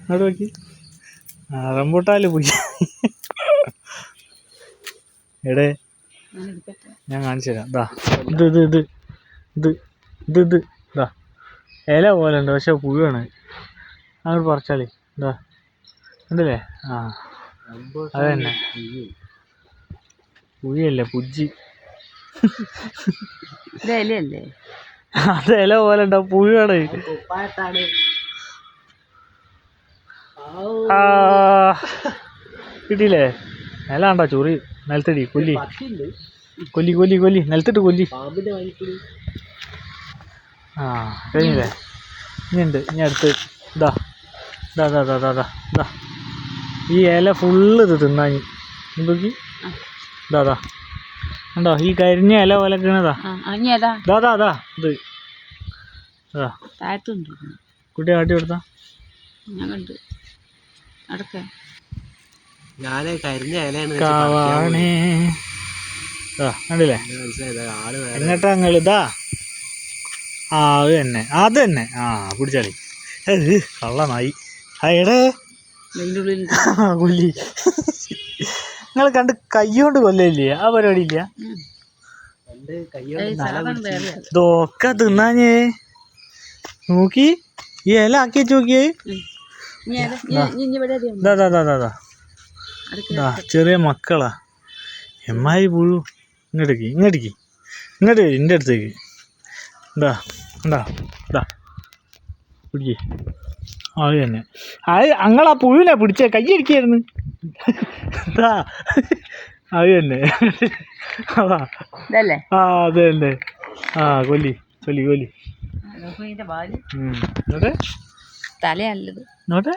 അവിടെ നോക്കി. റംബൂട്ടാല് പോയി. എടേ ഞാൻ കാണിച്ചു തരാം. ഇതാ ഇത് ഇത് ഇത് ഇത് ഇത് ഇത് ഇതാ ഇല പോലെ ഉണ്ട്, പക്ഷെ പുഴുവാണ്. അങ്ങോട്ട് പറിച്ചാലേ ഇതാ ഉണ്ടല്ലേ. ആ അത് തന്നെ, പുഴിയല്ലേ പുജ്ജി. അത് ഇല പോലെ ഉണ്ടാവും, പുഴുവാണ്. കിട്ടിയില്ലേ? ഇല ഉണ്ടോ ചൊറി നിലത്തടി കൊല്ലി കൊല്ലി കൊല്ലി കൊല്ലി നിലത്തിട്ട് കൊല്ലി. ആ കഴിഞ്ഞില്ലേ? ഇനി ഉണ്ട്, ഇനി അടുത്ത് ഇതാ ഇതാ ഇതാ ഇതാ ഇതാ ഇതാ ഈ ഇല ഫുള്ള് ഇത് തിന്നാഞ്ഞ് നോക്കി. ഇതാ ഇതാ ഉണ്ടോ ഈ കരിഞ്ഞ ഇല പോലെ വീണതാ. ഇതാ ഇതാ ഇതാ ഇത് അതാ കുട്ടിയെ കാട്ടി കൊടുത്താ കണ്ടില്ലേ? എന്നിട്ടാ നിങ്ങള് ഇതാ ആ അത് തന്നെ അത് തന്നെ. ആ പിടിച്ചാളി കള്ളനായി. എടേ കൊല്ലി നിങ്ങൾ കണ്ട് കൈകൊണ്ട് കൊല്ലില്ലേ? ആ പരിപാടി ഇല്ല. ഇതൊക്കെ തിന്നാഞ്ഞേ നോക്കി. ഈ ഇല ആക്കി വെച്ച് നോക്കിയേ. ചെറിയ മക്കളാ എമ്മായി പുഴു. ഇങ്ങോട്ടേക്ക് ഇങ്ങോട്ടേക്ക് ഇങ്ങോട്ട് വരും എൻ്റെ അടുത്തേക്ക്. എന്താ എന്താ ഇതാ പിടിക്കേ. അത് തന്നെ, അത് അങ്ങളാ പുഴുവിനെ പിടിച്ചേ കയ്യടിക്കായിരുന്നു. ഇതാ അത് തന്നെ, അതാ ആ അത് തന്നെ. ആ കൊല്ലി കൊല്ലി കൊല്ലി. നോട്ടെ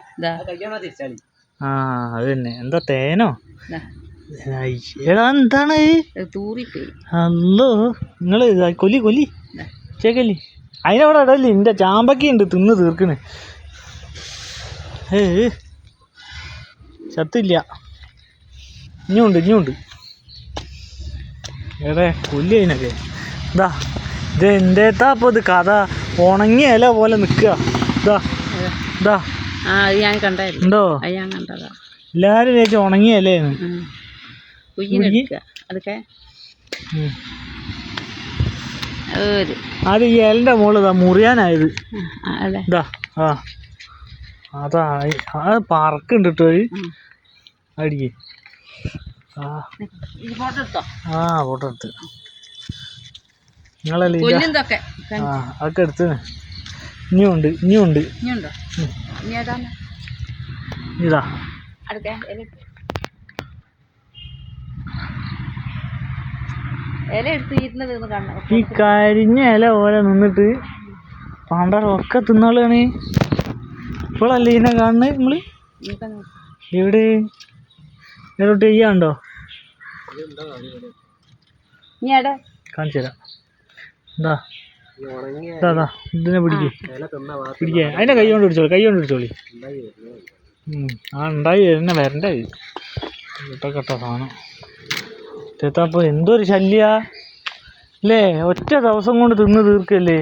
ആ അത് തന്നെ. എന്താ തേനോ? എടാ എന്താണ്? അല്ലോ നിങ്ങള് കൊല്ലി കൊല്ലി ചേക്കല്ലി. അതിനവിടെ ഇടല്ലേ, എൻ്റെ ചാമ്പക്കുണ്ട് തിന്ന് തീർക്കണ്. ചത്തില്ല, ഇനിയുണ്ട് ഇനിയുണ്ട്. എടേ കൊല്ലി അതിനൊക്കെ. ഇതാ ഇത് എന്തേത്താ അപ്പോൾ ഇത് കഥ? ഉണങ്ങിയ ഇല പോലെ നിൽക്കുക. ഇതാ ഇതാ ഉണ്ടോ? എല്ലാരും ചേച്ചി ഉണങ്ങിയ ഇലയാണ്. അത് ഈ ഇലന്റെ മുകളിൽ ഇതാ മുറിയാനായത്. ഇതാ ആ അതാ അത് പറക്കുണ്ട് കേട്ടോ. അടിക്ക്. ആ ഫോട്ടോ എടുത്ത് നിങ്ങളല്ലേ ആ അതൊക്കെ എടുത്ത്. ഇനിയുണ്ട് ഇനിയുണ്ട്. ഇതാ ഈ കരിഞ്ഞ ഇല പോലെ നിന്നിട്ട് പണ്ടൊക്കെ തിന്നാളാണ്. ഇപ്പോഴല്ലേ ഇതിനെ കാണുന്നത് നമ്മള്? എവിടെ എവിടെ ചെയ്യാണ്ടോ? കാണിച്ചു തരാം. എന്താ ഇതാ ഇതിനെ പിടിക്കേ പിടിക്കേ. അതിനെ കൈ കൊണ്ട് പിടിച്ചോളി, കൈ കൊണ്ട് പിടിച്ചോളി. ആ ഉണ്ടായി എന്നെ വരണ്ടേ കേട്ടോ സാധനം. അപ്പോൾ എന്തൊരു ശല്യ അല്ലേ? ഒറ്റ ദിവസം കൊണ്ട് തിന്ന് തീർക്കല്ലേ.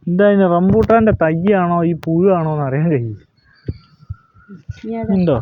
എന്താ ഇതിന് റംബൂട്ടാൻ്റെ തയ്യാണോ ഈ പുഴുവാണോ എന്ന് അറിയാൻ കഴിയും. ഉണ്ടോ?